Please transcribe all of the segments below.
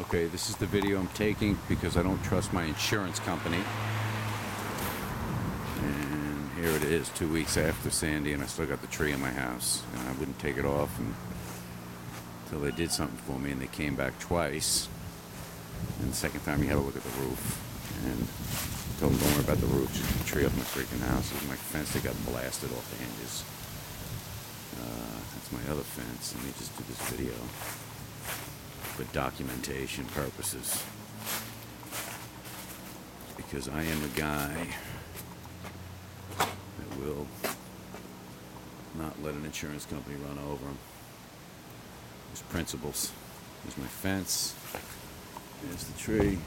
Okay, this is the video I'm taking because I don't trust my insurance company. And here it is, 2 weeks after Sandy, and I still got the tree in my house. And I wouldn't take it off until they did something for me, and they came back twice. And the second time, you had to look at the roof. And I told them, don't worry about the roof, just the tree up my freaking house. It was my fence that got blasted off the hinges. That's my other fence. Let me just do this video for documentation purposes, because I am a guy that will not let an insurance company run over him. There's principles. There's my fence. There's the tree.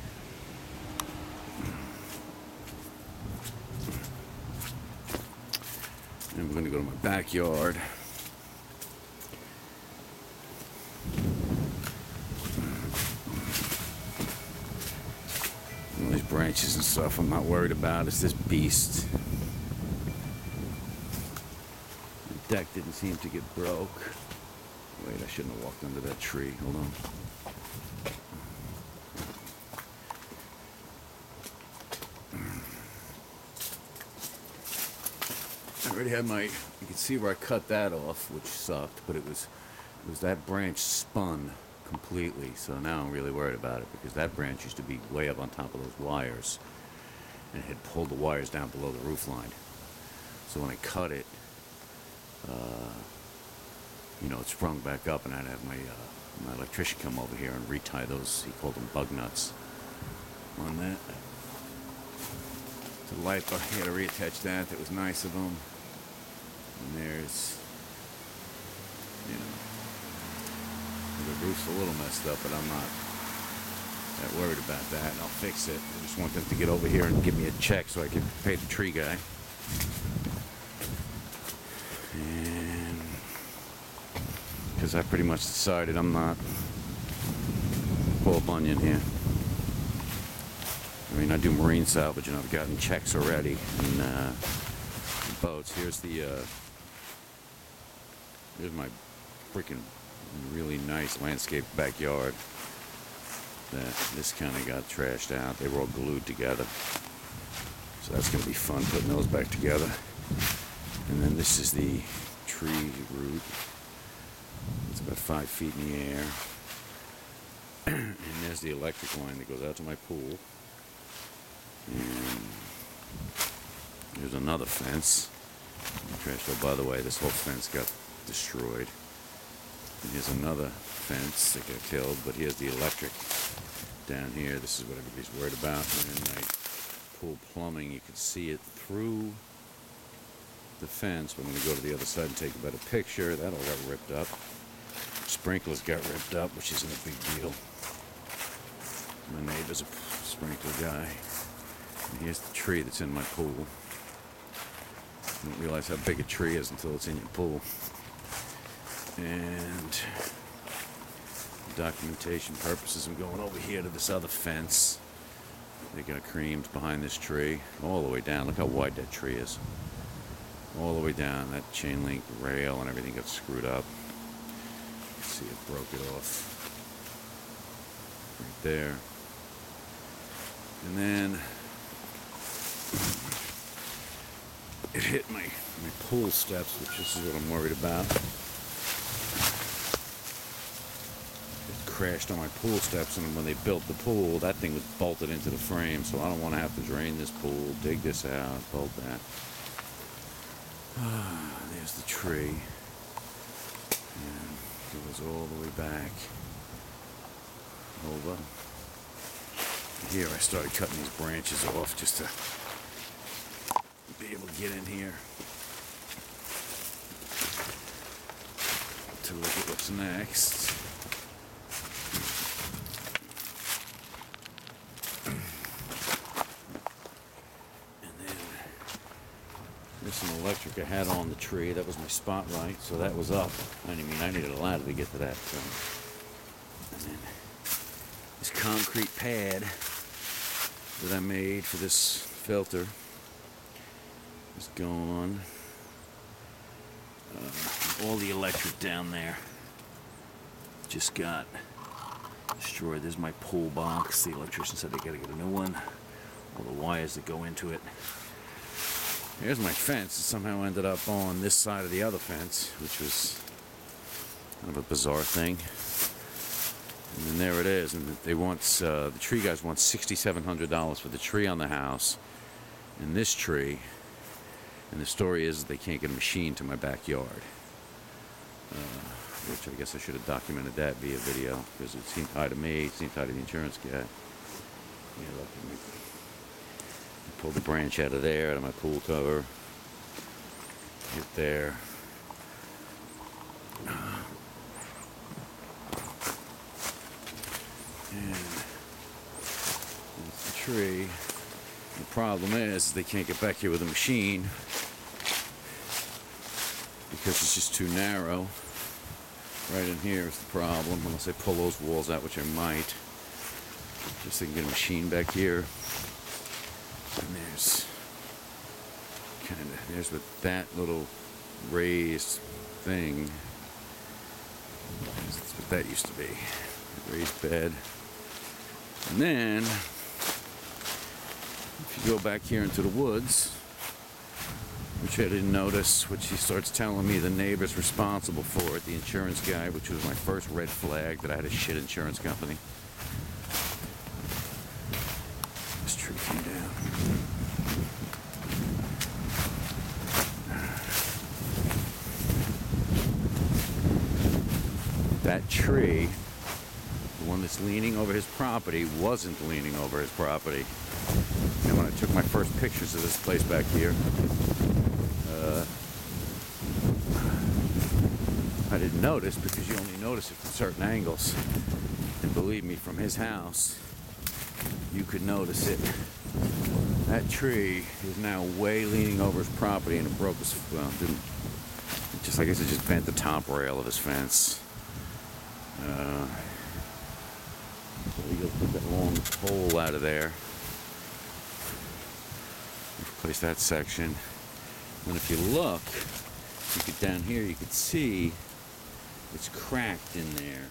And we're going to go to my backyard. All these branches and stuff I'm not worried about. It's this beast. The deck didn't seem to get broke. Wait, I shouldn't have walked under that tree. Hold on. I already had my, you can see where I cut that off, which sucked, but it was that branch spun completely, so now I'm really worried about it, because that branch used to be way up on top of those wires, and it had pulled the wires down below the roof line. So when I cut it, it sprung back up, and I'd have my electrician come over here and retie those, he called them bug nuts, on that. To the light bar, he had to reattach that. That was nice of him. And there's, the roof's a little messed up, but I'm not that worried about that. I'll fix it. I just want them to get over here and give me a check so I can pay the tree guy. And because I pretty much decided I'm not Paul Bunyan here. I mean, I do marine salvage, and I've gotten checks already. And boats. Here's my freaking really nice landscape backyard that this kind of got trashed out. They were all glued together, so that's going to be fun putting those back together. And then this is the tree root. It's about 5 feet in the air. And there's the electric line that goes out to my pool. And there's another fence. Oh, by the way, this whole fence got destroyed. And here's another fence that got killed, but here's the electric down here. This is what everybody's worried about. And in my pool plumbing, you can see it through the fence. But I'm going to go to the other side and take a better picture. That all got ripped up. Sprinklers got ripped up, which isn't a big deal. My neighbor's a sprinkler guy. And here's the tree that's in my pool. You don't realize how big a tree is until it's in your pool. And for documentation purposes, I'm going over here to this other fence. They got creams behind this tree, all the way down. Look how wide that tree is. All the way down. That chain link rail and everything got screwed up. See, it broke it off right there. And then it hit my pool steps, which this is what I'm worried about. It crashed on my pool steps, and when they built the pool, that thing was bolted into the frame, so I don't want to have to drain this pool, dig this out, bolt that. There's the tree. And it goes all the way back over. Here I started cutting these branches off just to be able to get in here to look at what's next. And then there's some electric I had on the tree. That was my spotlight, so that was up. I needed a ladder to get to that. And then this concrete pad that I made for this filter is gone. All the electric down there just got destroyed. There's my pool box. The electrician said they gotta get a new one. All the wires that go into it. Here's my fence. It somehow ended up on this side of the other fence, which was kind of a bizarre thing. And then there it is. And they want the tree guys want $6,700 for the tree on the house and this tree. And the story is they can't get a machine to my backyard. Which I guess I should have documented that via video, because it seemed high to me, it seemed high to the insurance guy. Yeah, look, I pulled the branch out of there, out of my pool cover. Get there. And it's the tree. The problem is they can't get back here with a machine because it's just too narrow. Right in here is the problem, unless I pull those walls out, which I might. Just so I can get a machine back here. And there's with that little raised thing. That's what that used to be. Raised bed. And then, if you go back here into the woods, which I didn't notice, which he starts telling me the neighbor's responsible for it, the insurance guy, which was my first red flag that I had a shit insurance company. This tree came down. That tree, the one that's leaning over his property, wasn't leaning over his property. And when I took my first pictures of this place back here, I didn't notice, because you only notice it from certain angles. And believe me, from his house, you could notice it. That tree is now way leaning over his property, and it broke his, I guess it just bent the top rail of his fence. So he goes put that long pole out of there. Replace that section. And if you look, you could down here, you could see it's cracked in there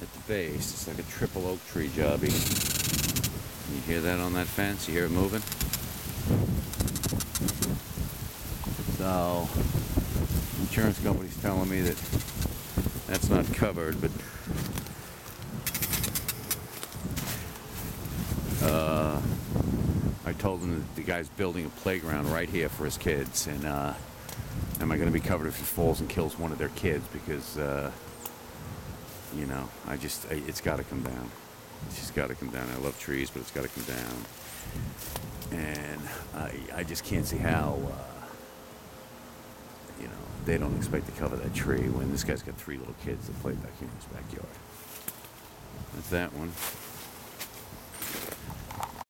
at the base. It's like a triple oak tree jobby. You hear that on that fence? You hear it moving? So, the insurance company's telling me that that's not covered, but I told him that the guy's building a playground right here for his kids, and am I going to be covered if he falls and kills one of their kids? Because, you know, it's got to come down. It's just got to come down. I love trees, but it's got to come down. And I just can't see how, you know, they don't expect to cover that tree when this guy's got 3 little kids that play back here in his backyard. That's that one.